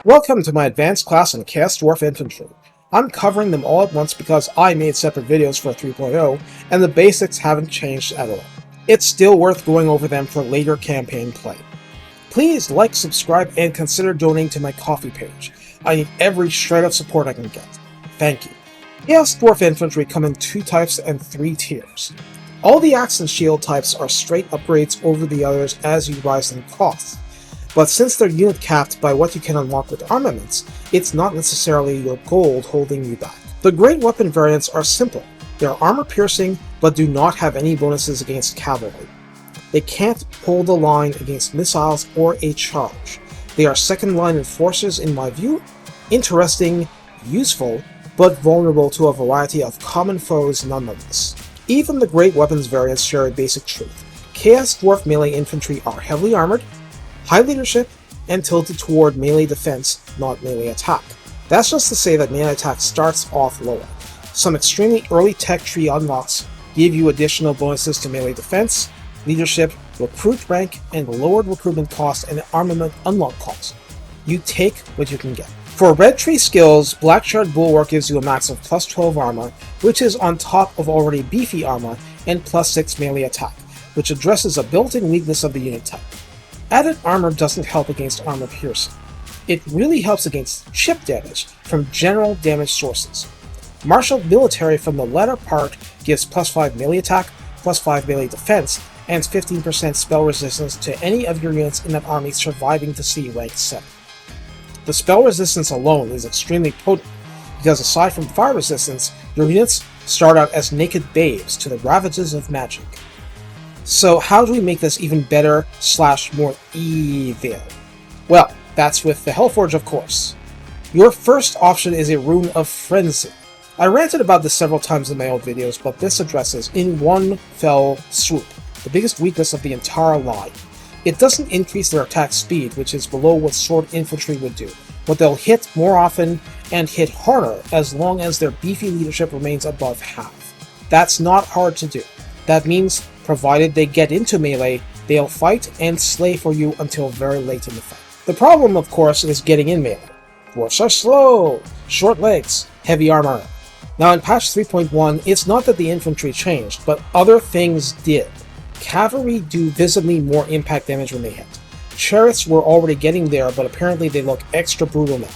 Welcome to my advanced class in Chaos Dwarf Infantry. I'm covering them all at once because I made separate videos for 3.0 and the basics haven't changed at all. It's still worth going over them for later campaign play. Please like, subscribe, and consider donating to my Ko-fi page. I need every shred of support I can get. Thank you. Chaos Dwarf Infantry come in 2 types and 3 tiers. All the axe and shield types are straight upgrades over the others as you rise in cost. But since they're unit capped by what you can unlock with armaments, it's not necessarily your gold holding you back. The great weapon variants are simple. They're armor piercing, but do not have any bonuses against cavalry. They can't hold the line against missiles or a charge. They are second line enforcers in my view, interesting, useful, but vulnerable to a variety of common foes nonetheless. Even the great weapons variants share a basic truth. Chaos Dwarf melee infantry are heavily armored, high leadership, and tilted toward melee defense, not melee attack. That's just to say that melee attack starts off lower. Some extremely early tech tree unlocks give you additional bonuses to melee defense, leadership, recruit rank, and lowered recruitment cost and armament unlock cost. You take what you can get. For red tree skills, Black Shard Bulwark gives you a max of plus 12 armor, which is on top of already beefy armor, and plus 6 melee attack, which addresses a built-in weakness of the unit type. Added armor doesn't help against armor piercing. It really helps against chip damage from general damage sources. Martial Military from the latter part gives plus 5 melee attack, plus 5 melee defense, and 15% spell resistance to any of your units in that army surviving to see rank 7. The spell resistance alone is extremely potent, because aside from fire resistance, your units start out as naked babes to the ravages of magic. So how do we make this even better / more evil? Well, that's with the Hellforge, of course. Your first option is a Rune of Frenzy. I ranted about this several times in my old videos, but this addresses, in one fell swoop, the biggest weakness of the entire line. It doesn't increase their attack speed, which is below what sword infantry would do, but they'll hit more often and hit harder as long as their beefy leadership remains above half. That's not hard to do. That means, provided they get into melee, they'll fight and slay for you until very late in the fight. The problem, of course, is getting in melee. Dwarfs are slow, short legs, heavy armor. Now in patch 3.1, it's not that the infantry changed, but other things did. Cavalry do visibly more impact damage when they hit. Chariots were already getting there, but apparently they look extra brutal now.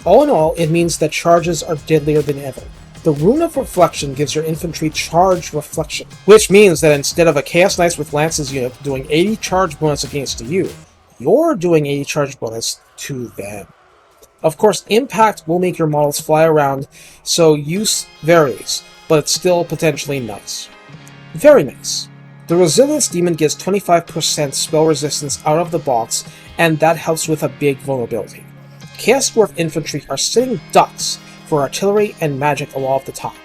All in all, it means that charges are deadlier than ever. The Rune of Reflection gives your infantry charge reflection, which means that instead of a Chaos Knights with Lances unit doing 80 charge bonus against you, you're doing 80 charge bonus to them. Of course, impact will make your models fly around, so use varies, but it's still potentially nice. Very nice. The Resilience Demon gives 25% spell resistance out of the box, and that helps with a big vulnerability. Chaos Dwarf Infantry are sitting ducks for artillery and magic a lot of the time.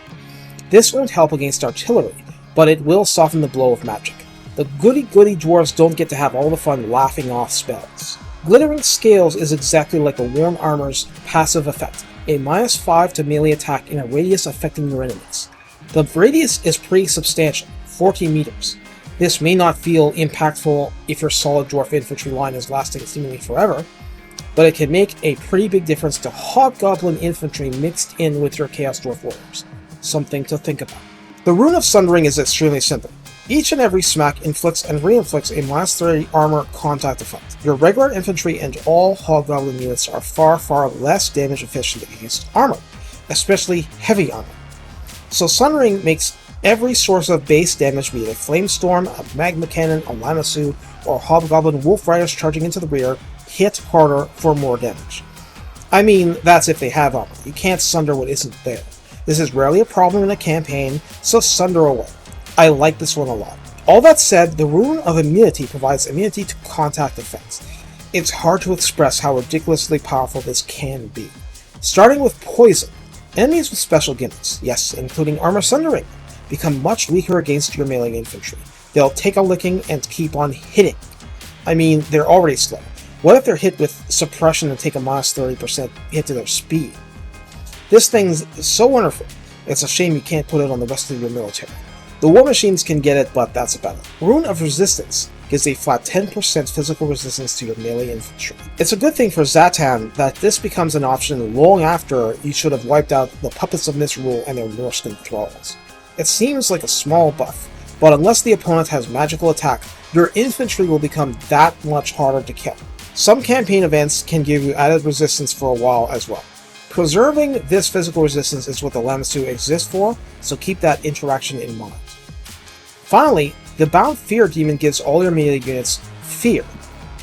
This won't help against artillery, but it will soften the blow of magic. The goody-goody dwarves don't get to have all the fun laughing off spells. Glittering Scales is exactly like the Warm Armor's passive effect, a -5 to melee attack in a radius affecting your enemies. The radius is pretty substantial, 40 meters. This may not feel impactful if your solid dwarf infantry line is lasting seemingly forever, but it can make a pretty big difference to Hobgoblin infantry mixed in with your Chaos Dwarf warriors. Something to think about. The Rune of Sundering is extremely simple. Each and every smack inflicts and re-inflicts a -30 armor contact effect. Your regular infantry and all Hobgoblin units are far less damage efficient against armor, especially heavy armor. So Sundering makes every source of base damage, be it a Flamestorm, a Magma Cannon, a Lamassu, or Hobgoblin Wolf Riders charging into the rear, hit harder for more damage. I mean, that's if they have armor. You can't sunder what isn't there. This is rarely a problem in a campaign, so sunder away. I like this one a lot. All that said, the Rune of Immunity provides immunity to contact effects. It's hard to express how ridiculously powerful this can be. Starting with Poison, enemies with special gimmicks, yes, including armor sundering, become much weaker against your melee infantry. They'll take a licking and keep on hitting. I mean, they're already slow. What if they're hit with suppression and take a -30% hit to their speed? This thing's so wonderful, it's a shame you can't put it on the rest of your military. The War Machines can get it, but that's about it. Rune of Resistance gives a flat 10% physical resistance to your melee infantry. It's a good thing for Zatan that this becomes an option long after you should have wiped out the Puppets of Misrule and their Norscan thralls. It seems like a small buff, but unless the opponent has magical attack, your infantry will become that much harder to kill. Some campaign events can give you added resistance for a while as well. Preserving this physical resistance is what the Lamb 2 exists for, so keep that interaction in mind. Finally, the Bound Fear Demon gives all your melee units fear.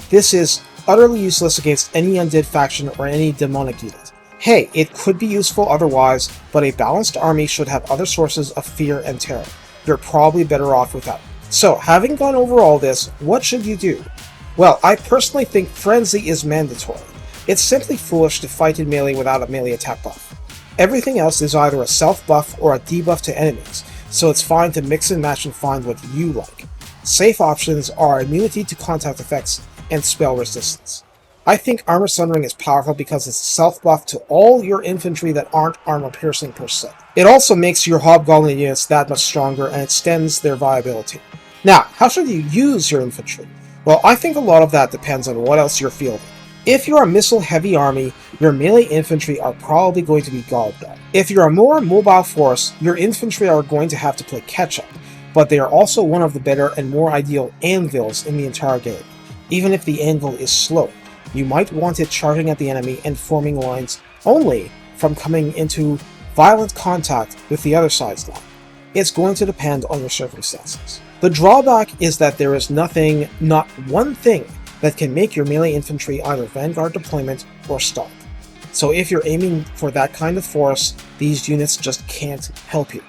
This is utterly useless against any undead faction or any demonic unit. Hey, it could be useful otherwise, but a balanced army should have other sources of fear and terror. You're probably better off without it. So, having gone over all this, what should you do? Well, I personally think Frenzy is mandatory. It's simply foolish to fight in melee without a melee attack buff. Everything else is either a self-buff or a debuff to enemies, so it's fine to mix and match and find what you like. Safe options are immunity to contact effects and spell resistance. I think Armor Sundering is powerful because it's a self-buff to all your infantry that aren't armor-piercing per se. It also makes your Hobgoblin units that much stronger and extends their viability. Now, how should you use your infantry? Well, I think a lot of that depends on what else you're fielding. If you're a missile-heavy army, your melee infantry are probably going to be garbed up. If you're a more mobile force, your infantry are going to have to play catch-up, but they are also one of the better and more ideal anvils in the entire game. Even if the anvil is slow, you might want it charging at the enemy and forming lines only from coming into violent contact with the other side's line. It's going to depend on your circumstances. The drawback is that there is nothing, not one thing, that can make your melee infantry either Vanguard deployment or stop. So if you're aiming for that kind of force, these units just can't help you.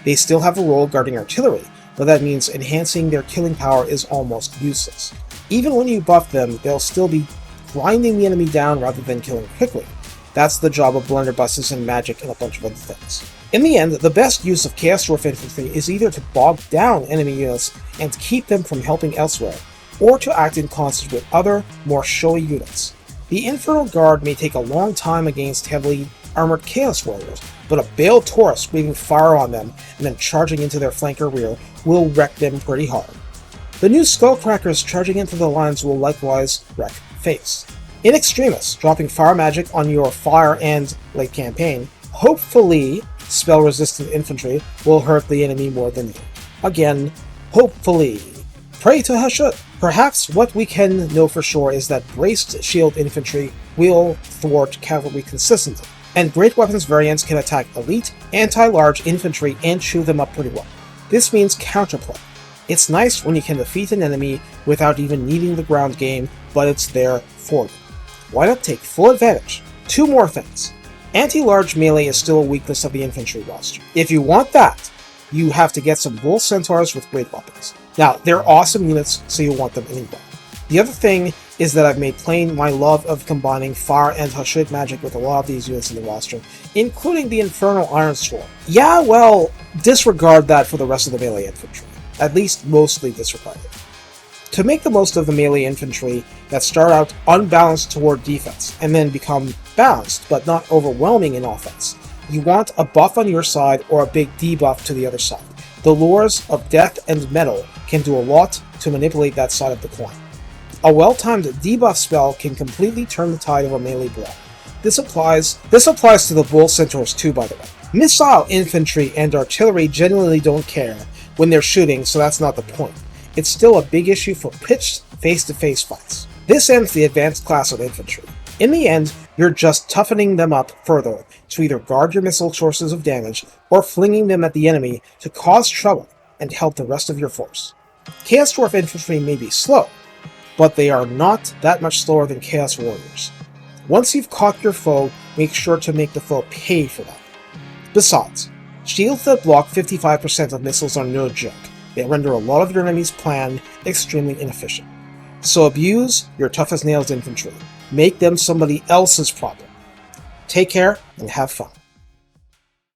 They still have a role guarding artillery, but that means enhancing their killing power is almost useless. Even when you buff them, they'll still be grinding the enemy down rather than killing quickly. That's the job of blunderbusses and magic and a bunch of other things. In the end, the best use of Chaos Dwarf infantry is either to bog down enemy units and keep them from helping elsewhere, or to act in concert with other, more showy units. The Infernal Guard may take a long time against heavily armored Chaos Warriors, but a Bale Taurus breathing fire on them and then charging into their flanker rear will wreck them pretty hard. The new Skullcrackers charging into the lines will likewise wreck Face. In Extremis, dropping fire magic on your fire and late campaign, hopefully spell-resistant infantry will hurt the enemy more than you. Again, hopefully. Pray to Hashut. Perhaps what we can know for sure is that braced shield infantry will thwart cavalry consistently, and great weapons variants can attack elite, anti-large infantry and chew them up pretty well. This means counterplay. It's nice when you can defeat an enemy without even needing the ground game, but it's there for you. Why not take full advantage? Two more things. Anti-large melee is still a weakness of the infantry roster. If you want that, you have to get some bull centaurs with great weapons. Now, they're awesome units, so you'll want them anyway. The other thing is that I've made plain my love of combining fire and Hashut magic with a lot of these units in the roster, including the Infernal Ironstorm. Yeah, well, disregard that for the rest of the melee infantry. At least mostly disregard it. To make the most of the melee infantry that start out unbalanced toward defense, and then become balanced but not overwhelming in offense, you want a buff on your side or a big debuff to the other side. The lures of death and metal can do a lot to manipulate that side of the coin. A well-timed debuff spell can completely turn the tide of a melee brawl. This applies to the Bull Centaurs too, by the way. Missile infantry and artillery generally don't care when they're shooting, so that's not the point. It's still a big issue for pitched face-to-face fights. This ends the advanced class of infantry. In the end, you're just toughening them up further to either guard your missile sources of damage or flinging them at the enemy to cause trouble and help the rest of your force. Chaos Dwarf infantry may be slow, but they are not that much slower than Chaos Warriors. Once you've caught your foe, make sure to make the foe pay for that. Besides, shields that block 55% of missiles are no joke. They render a lot of your enemy's plan extremely inefficient. So abuse your tough-as-nails infantry. Make them somebody else's problem. Take care and have fun.